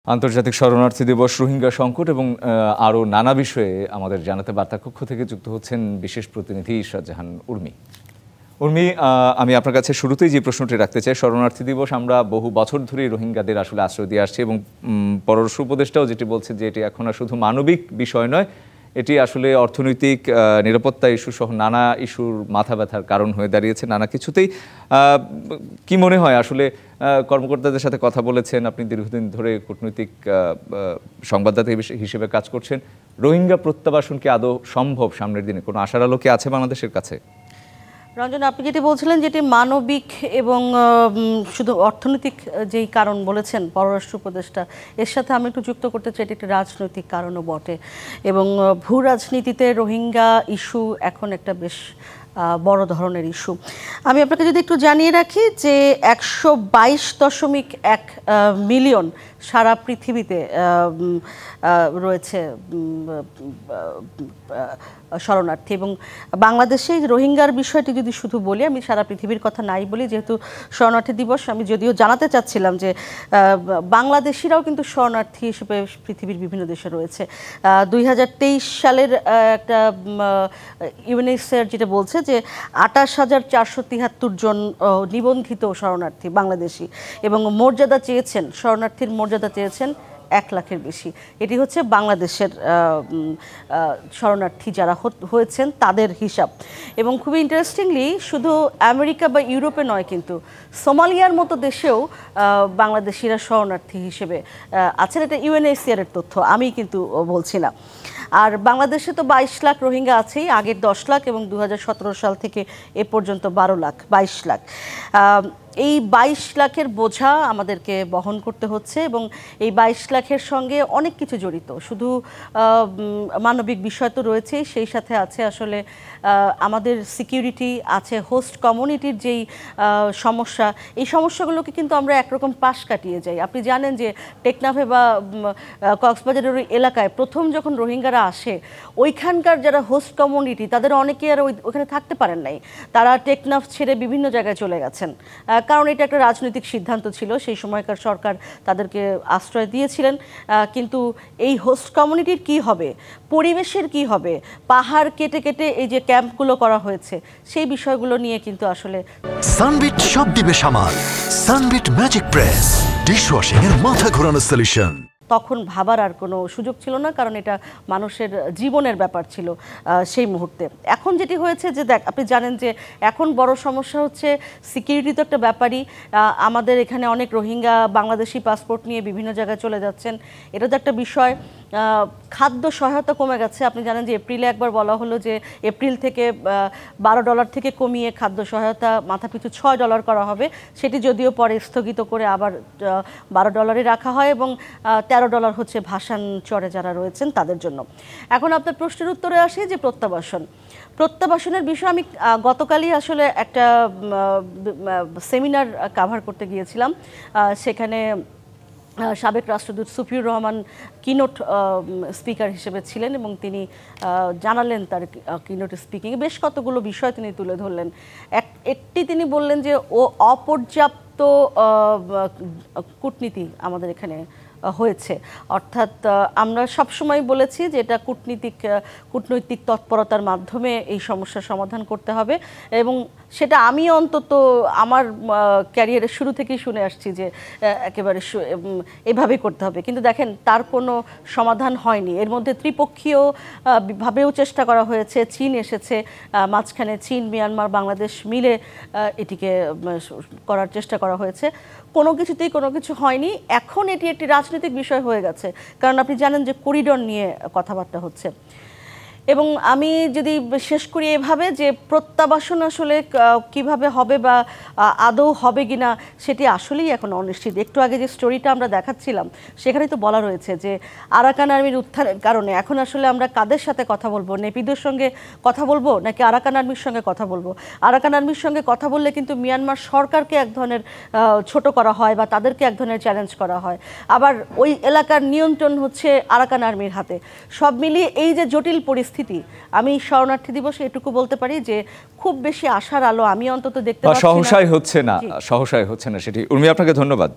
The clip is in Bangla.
আন্তর্জাতিক শরণার্থী দিবস, রোহিঙ্গা সংকট এবং আরও নানা বিষয়ে আমাদের জানাতে বার্তাকক্ষ থেকে যুক্ত হচ্ছেন বিশেষ প্রতিনিধি ইশরাত জাহান উর্মি। উর্মি, আমি আপনার কাছে শুরুতেই যে প্রশ্নটি রাখতে চাই, শরণার্থী দিবস আমরা বহু বছর ধরেই রোহিঙ্গাদের আসলে আশ্রয় দিয়ে আসছি এবং পররাষ্ট্র উপদেষ্টাও যেটি বলছে যে এটি এখন আর শুধু মানবিক বিষয় নয়, এটি আসলে অর্থনৈতিক, নিরাপত্তা ইস্যু সহ নানা ইস্যুর মাথা ব্যথার কারণ হয়ে দাঁড়িয়েছে নানা কিছুতেই। কি মনে হয় আসলে কর্মকর্তাদের সাথে কথা বলেছেন, আপনি দীর্ঘদিন ধরে কূটনৈতিক সংবাদদাতা হিসেবে কাজ করছেন, রোহিঙ্গা প্রত্যাবাসন কি আদৌ সম্ভব সামনের দিনে? কোনো আশার আলো কি আছে বাংলাদেশের কাছে? রঞ্জন, আপনি যেটি বলছিলেন যেটি মানবিক এবং শুধু অর্থনৈতিক যেই কারণ বলেছেন পররাষ্ট্র উপদেষ্টা, এর সাথে আমি একটু যুক্ত করতে চাই এটি একটি রাজনৈতিক কারণও বটে এবং ভূ রাজনীতিতে রোহিঙ্গা ইস্যু এখন একটা বেশ বড় ধরনের ইস্যু। আমি আপনাকে যদি একটু জানিয়ে রাখি যে 122.1 মিলিয়ন সারা পৃথিবীতে রয়েছে শরণার্থী এবং বাংলাদেশে রোহিঙ্গার বিষয়টি যদি শুধু বলি, আমি সারা পৃথিবীর কথা নাই বলি, যেহেতু শরণার্থী দিবস, আমি যদিও জানাতে চাচ্ছিলাম যে বাংলাদেশিরাও কিন্তু শরণার্থী হিসেবে পৃথিবীর বিভিন্ন দেশে রয়েছে। 2023 সালের একটা ইউএনএইচসিআর যেটা বলছে যে 28,473 জন নিবন্ধিত শরণার্থী বাংলাদেশি এবং মর্যাদা চেয়েছেন, শরণার্থীর মর্যাদা চেয়েছেন 1 লাখের বেশি। এটি হচ্ছে বাংলাদেশের শরণার্থী যারা হয়েছেন তাদের হিসাব। এবং খুবই ইন্টারেস্টিংলি শুধু আমেরিকা বা ইউরোপে নয়, কিন্তু সোমালিয়ার মতো দেশেও বাংলাদেশিরা শরণার্থী হিসেবে আছেন। এটা ইউএনএইচসিআর এর তথ্য, আমি কিন্তু বলছি না। আর বাংলাদেশে তো 22 লাখ রোহিঙ্গা আছেই, আগের 10 লাখ এবং 2017 সাল থেকে এ পর্যন্ত 12 লাখ, 22 লাখ। এই 22 লাখের বোঝা আমাদেরকে বহন করতে হচ্ছে এবং এই 22 লাখের সঙ্গে অনেক কিছু জড়িত, শুধু মানবিক বিষয় তো রয়েছেই, সেই সাথে আছে আসলে আমাদের সিকিউরিটি, আছে হোস্ট কমিউনিটির যেই সমস্যা, এই সমস্যাগুলোকে কিন্তু আমরা একরকম পাশ কাটিয়ে যাই। আপনি জানেন যে টেকনাফে বা কক্সবাজারের ওই এলাকায় প্রথম যখন রোহিঙ্গারা আসে, ওইখানকার যারা হোস্ট কমিউনিটি তাদের অনেকে আর ওইখানে থাকতে পারেন নাই, তারা টেকনাফ ছেড়ে বিভিন্ন জায়গায় চলে গেছেন, কারণ এটা একটা রাজনৈতিক সিদ্ধান্ত ছিল, সেই সময়কার সরকার তাদেরকে আশ্রয় দিয়েছিলেন। কিন্তু এই হোস্ট কমিউনিটির কি হবে, পরিবেশের কি হবে, পাহাড় কেটে কেটে এই যে ক্যাম্পগুলো করা হয়েছে, সেই বিষয়গুলো নিয়ে কিন্তু আসলে সানবিট সব দিবে সামাল। সানবিট ম্যাজিক প্রেস ডিশওয়াশিং এর মাথা ঘোরানো সলিউশন। তখন ভাবার আর কোনো সুযোগ ছিল না, কারণ এটা মানুষের জীবনের ব্যাপার ছিল সেই মুহূর্তে। এখন যেটি হয়েছে যে আপনি জানেন যে এখন বড় সমস্যা হচ্ছে সিকিউরিটি তো একটা ব্যাপারই। আমাদের এখানে অনেক রোহিঙ্গা বাংলাদেশি পাসপোর্ট নিয়ে বিভিন্ন জায়গায় চলে যাচ্ছেন, এটা তো একটা বিষয়। খাদ্য সহায়তা কমে গেছে, আপনি জানেন যে এপ্রিলে একবার বলা হলো যে এপ্রিল থেকে $12 থেকে কমিয়ে খাদ্য সহায়তা মাথাপিছু $6 করা হবে, সেটি যদিও পরে স্থগিত করে আবার $12 রাখা হয় এবং $13 হচ্ছে ভাসান চরে যারা রয়েছেন তাদের জন্য। এখন আপনার প্রশ্নের উত্তরে আসে যে প্রত্যাবাসনের বিষয়ে আমি গতকালই আসলে একটা সেমিনার কাভার করতে গিয়েছিলাম, সেখানে সাবেক রাষ্ট্রদূত সুফিউর রহমান কিনোট স্পিকার হিসেবে ছিলেন এবং তিনি জানালেন তার কিনোট স্পিকিংয়ে বেশ কতগুলো বিষয় তিনি তুলে ধরলেন। একটি তিনি বললেন যে অপর্যাপ্ত কূটনীতি আমাদের এখানে হয়েছে, অর্থাৎ আমরা সবসময় বলেছি যে এটা কূটনৈতিক তৎপরতার মাধ্যমে এই সমস্যার সমাধান করতে হবে এবং সেটা আমি অন্তত আমার ক্যারিয়ারের শুরু থেকেই শুনে আসছি যে একেবারে এভাবেই করতে হবে, কিন্তু দেখেন তার কোনো সমাধান হয়নি। এর মধ্যে ত্রিপক্ষীয় ভাবেও চেষ্টা করা হয়েছে, চীন এসেছে মাঝখানে, চীন, মিয়ানমার, বাংলাদেশ মিলে এটিকে করার চেষ্টা করা হয়েছে, কোনো কিছুতেই কোনো কিছু হয়নি। এখন এটি একটি রাজনৈতিক বিষয় হয়ে গেছে, কারণ আপনি জানেন যে করিডোর নিয়ে কথাবার্তা হচ্ছে। এবং আমি যদি শেষ করি এভাবে যে প্রত্যাবাসন আসলে কিভাবে হবে বা আদৌ হবে কিনা সেটি আসলেই এখন অনিশ্চিত। একটু আগে যে স্টোরিটা আমরা দেখাচ্ছিলাম সেখানে তো বলা রয়েছে যে আরাকান আর্মির উত্থানের কারণে এখন আসলে আমরা কাদের সাথে কথা বলবো, নেপিদোর সঙ্গে কথা বলবো নাকি আরাকান আর্মির সঙ্গে কথা বলবো? আরাকান আর্মির সঙ্গে কথা বললে কিন্তু মিয়ানমার সরকারকে এক ধরনের ছোট করা হয় বা তাদেরকে এক ধরনের চ্যালেঞ্জ করা হয়, আবার ওই এলাকার নিয়ন্ত্রণ হচ্ছে আরাকান আর্মির হাতে। সব মিলিয়ে এই যে জটিল পরিস্থিতি, আমি শরণার্থী দিবসে এটুকু বলতে পারি যে খুব বেশি আশার আলো আমি অন্তত দেখতে পাচ্ছি না, সহসাই হচ্ছে না সেটি। উর্মি, আপনাকে ধন্যবাদ।